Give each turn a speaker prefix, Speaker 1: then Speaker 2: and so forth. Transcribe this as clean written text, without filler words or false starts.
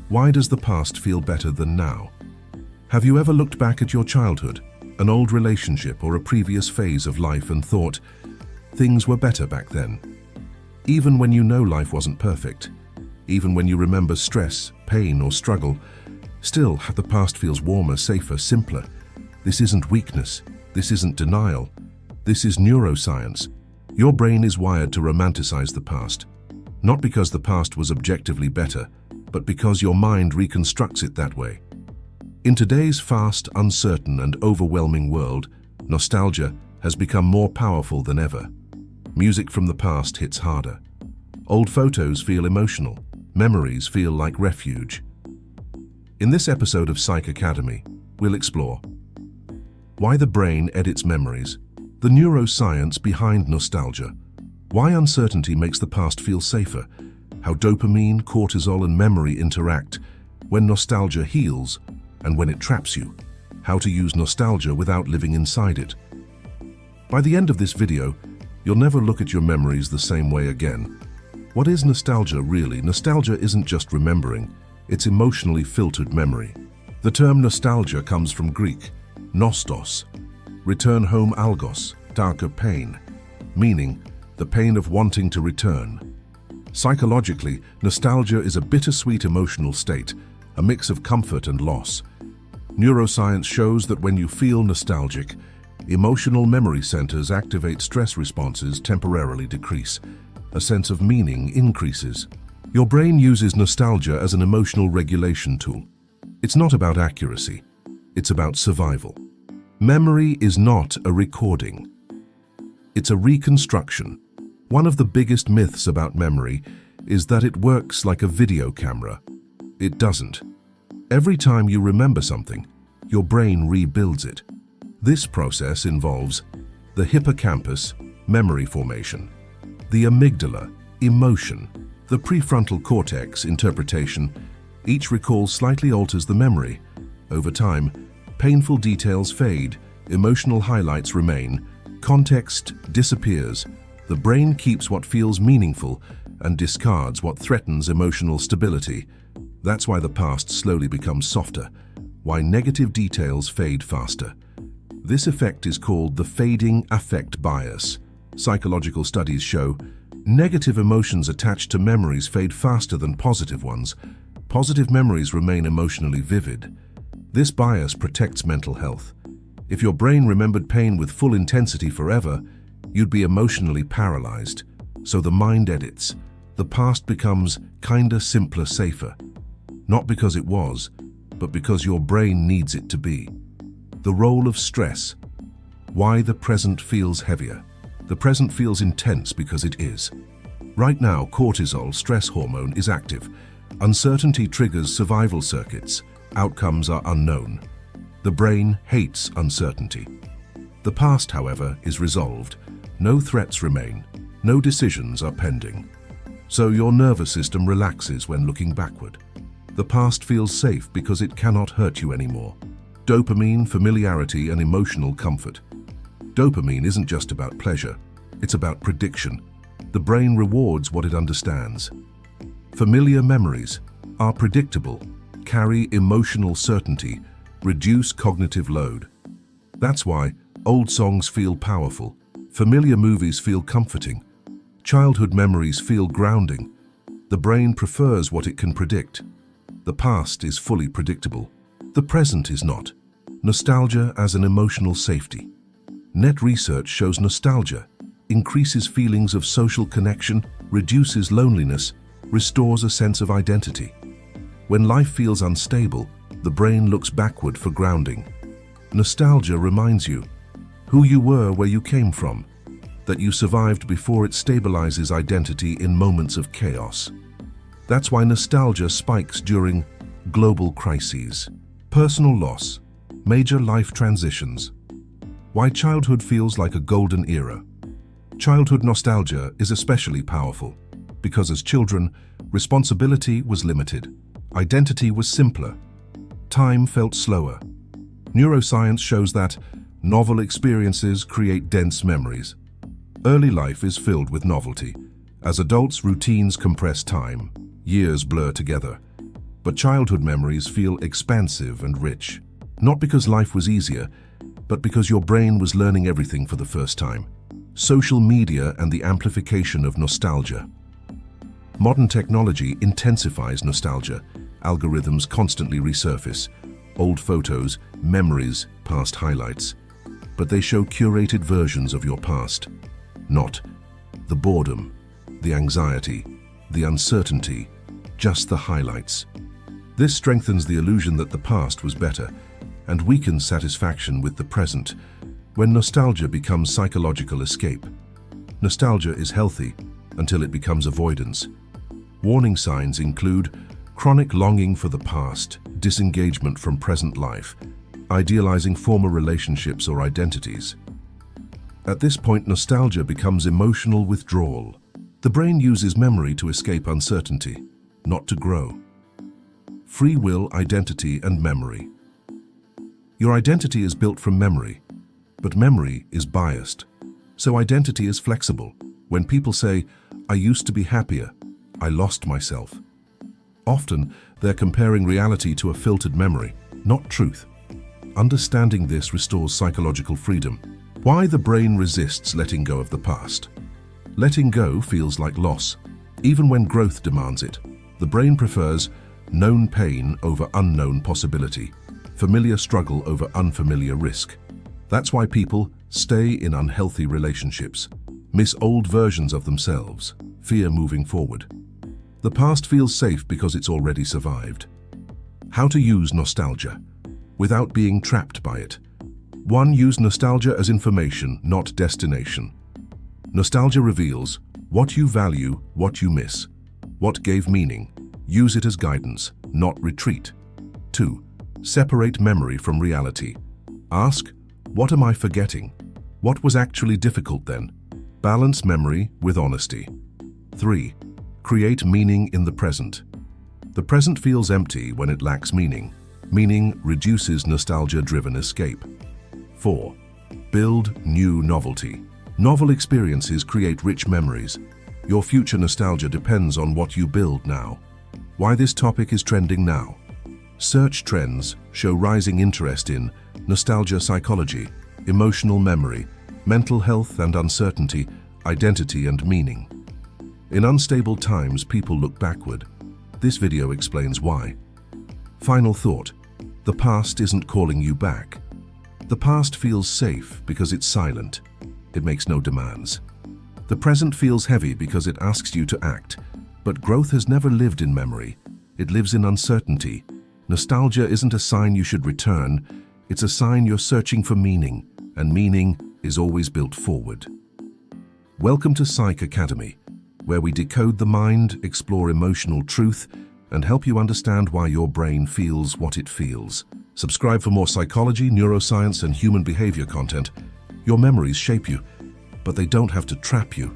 Speaker 1: Why does the past feel better than now? Have you ever looked back at your childhood, an old relationship or a previous phase of life and thought, things were better back then? Even when you know life wasn't perfect, even when you remember stress, pain or struggle, still the past feels warmer, safer, simpler. This isn't weakness, this isn't denial, this is neuroscience. Your brain is wired to romanticize the past, not because the past was objectively better, but because your mind reconstructs it that way. In today's fast, uncertain and overwhelming world, nostalgia has become more powerful than ever. Music from the past hits harder. Old photos feel emotional. Memories feel like refuge. In this episode of Psyc Academy, we'll explore why the brain edits memories, the neuroscience behind nostalgia, why uncertainty makes the past feel safer, how dopamine, cortisol and memory interact, when nostalgia heals and when it traps you, how to use nostalgia without living inside it. By the end of this video, you'll never look at your memories the same way again. What is nostalgia really? Nostalgia isn't just remembering, it's emotionally filtered memory. The term nostalgia comes from Greek, nostos, return home algos, darker pain, meaning the pain of wanting to return. Psychologically, nostalgia is a bittersweet emotional state, a mix of comfort and loss. Neuroscience shows that when you feel nostalgic, emotional memory centers activate, stress responses temporarily decrease. A sense of meaning increases. Your brain uses nostalgia as an emotional regulation tool. It's not about accuracy, it's about survival. Memory is not a recording. It's a reconstruction. One of the biggest myths about memory is that it works like a video camera. It doesn't. Every time you remember something, your brain rebuilds it. This process involves the hippocampus, memory formation, the amygdala, emotion, the prefrontal cortex, interpretation. Each recall slightly alters the memory. Over time, painful details fade, emotional highlights remain, context disappears. The brain keeps what feels meaningful and discards what threatens emotional stability. That's why the past slowly becomes softer, why negative details fade faster. This effect is called the fading affect bias. Psychological studies show negative emotions attached to memories fade faster than positive ones. Positive memories remain emotionally vivid. This bias protects mental health. If your brain remembered pain with full intensity forever, you'd be emotionally paralyzed. So the mind edits. The past becomes kinder, simpler, safer. Not because it was, but because your brain needs it to be. The role of stress. Why the present feels heavier. The present feels intense because it is. Right now, cortisol, stress hormone, is active. Uncertainty triggers survival circuits. Outcomes are unknown. The brain hates uncertainty. The past, however, is resolved. No threats remain. No decisions are pending. So your nervous system relaxes when looking backward. The past feels safe because it cannot hurt you anymore. Dopamine, familiarity, and emotional comfort. Dopamine isn't just about pleasure, it's about prediction. The brain rewards what it understands. Familiar memories are predictable, carry emotional certainty, reduce cognitive load. That's why old songs feel powerful, familiar movies feel comforting, childhood memories feel grounding. The brain prefers what it can predict. The past is fully predictable. The present is not. Nostalgia as an emotional safety. Net research shows nostalgia increases feelings of social connection, reduces loneliness, restores a sense of identity. When life feels unstable, the brain looks backward for grounding. Nostalgia reminds you who you were, where you came from, that you survived before. It stabilizes identity in moments of chaos. That's why nostalgia spikes during global crises, personal loss, major life transitions. Why childhood feels like a golden era. Childhood nostalgia is especially powerful because as children, responsibility was limited, identity was simpler, time felt slower. Neuroscience shows that novel experiences create dense memories. Early life is filled with novelty. As adults, routines compress time, years blur together. But childhood memories feel expansive and rich. Not because life was easier, but because your brain was learning everything for the first time. Social media and the amplification of nostalgia. Modern technology intensifies nostalgia. Algorithms constantly resurface. Old photos, memories, past highlights. But they show curated versions of your past. Not the boredom, the anxiety, the uncertainty, just the highlights. This strengthens the illusion that the past was better and weakens satisfaction with the present when nostalgia becomes psychological escape. Nostalgia is healthy until it becomes avoidance. Warning signs include chronic longing for the past, disengagement from present life, idealizing former relationships or identities. At this point, nostalgia becomes emotional withdrawal. The brain uses memory to escape uncertainty, not to grow. Free will, identity, and memory. Your identity is built from memory, but memory is biased. So identity is flexible. When people say, "I used to be happier, I lost myself," often they're comparing reality to a filtered memory, not truth. Understanding this restores psychological freedom. Why the brain resists letting go of the past. Letting go feels like loss. Even when growth demands it, the brain prefers known pain over unknown possibility, familiar struggle over unfamiliar risk. That's why people stay in unhealthy relationships, miss old versions of themselves, fear moving forward. The past feels safe because it's already survived. How to use nostalgia without being trapped by it. 1. Use nostalgia as information, not destination. Nostalgia reveals what you value, what you miss, what gave meaning. Use it as guidance, not retreat. 2. Separate memory from reality. Ask, what am I forgetting? What was actually difficult then? Balance memory with honesty. 3. Create meaning in the present. The present feels empty when it lacks meaning. Meaning reduces nostalgia-driven escape. 4. Build new novelty. Novel experiences create rich memories. Your future nostalgia depends on what you build now. Why this topic is trending now. Search trends show rising interest in nostalgia psychology, emotional memory, mental health and uncertainty, identity and meaning. In unstable times, people look backward. This video explains why. Final thought. The past isn't calling you back. The past feels safe because it's silent. It makes no demands. The present feels heavy because it asks you to act. But growth has never lived in memory. It lives in uncertainty. Nostalgia isn't a sign you should return. It's a sign you're searching for meaning, and meaning is always built forward. Welcome to Psyc Academy, where we decode the mind, explore emotional truth, and help you understand why your brain feels what it feels. Subscribe for more psychology, neuroscience, and human behavior content. Your memories shape you, but they don't have to trap you.